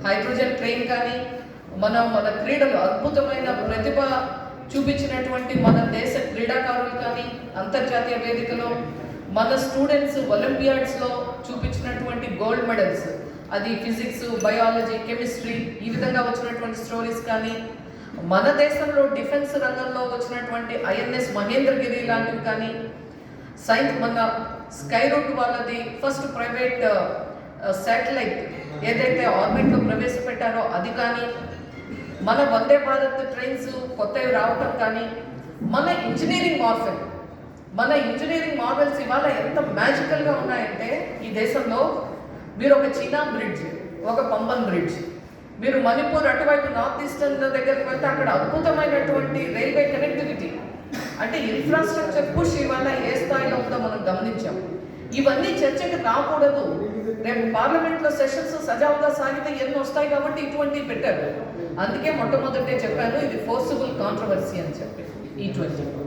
Hydrogen train కానీ మన క్రీడలు అద్భుతమైన ప్రతిభ చూపించినటువంటి మన దేశ క్రీడాకారులు కానీ అంతర్జాతీయ వేదికలో మన స్టూడెంట్స్ ఒలింపియాడ్స్లో చూపించినటువంటి గోల్డ్ మెడల్స్, అది ఫిజిక్స్, బయాలజీ, కెమిస్ట్రీ, ఈ విధంగా వచ్చినటువంటి స్టోరీస్ కానీ, మన దేశంలో డిఫెన్స్ రంగంలో వచ్చినటువంటి ఐఎన్ఎస్ మహేంద్రగిరి లాంటివి కానీ, సైన్స్ మన స్కై రూట్ వాళ్ళది ఫస్ట్ ప్రైవేట్ శాటిలైట్ ఏదైతే ఆర్బిట్లో ప్రవేశపెట్టారో అది కానీ, మన వందే భారత్ ట్రైన్స్ కొత్తవి రావటం కానీ, మన ఇంజనీరింగ్ మార్వెల్స్ ఇవాళ ఎంత మ్యాజికల్గా ఉన్నాయంటే ఈ దేశంలో మీరు ఒక చీనా బ్రిడ్జ్, ఒక పంబన్ బ్రిడ్జ్, మీరు మణిపూర్ అటువైపు నార్త్ ఈస్టర్న్ దగ్గరికి వెళ్తే అక్కడ అద్భుతమైనటువంటి రైల్వే కనెక్టివిటీ, అంటే ఇన్ఫ్రాస్ట్రక్చర్ పుష్ ఇవాళ ఏ స్థాయిలో ఉందో మనం గమనించాం. ఇవన్నీ చర్చకి రాకూడదు, రేపు పార్లమెంట్లో సెషన్స్ సజావుగా సాగితే ఎన్ని వస్తాయి కాబట్టి ఇటువంటివి పెట్టారు. అందుకే మొట్టమొదటే చెప్పాను ఇది ఫోర్సిబుల్ కాంట్రవర్సీ అని చెప్పి ఈ 20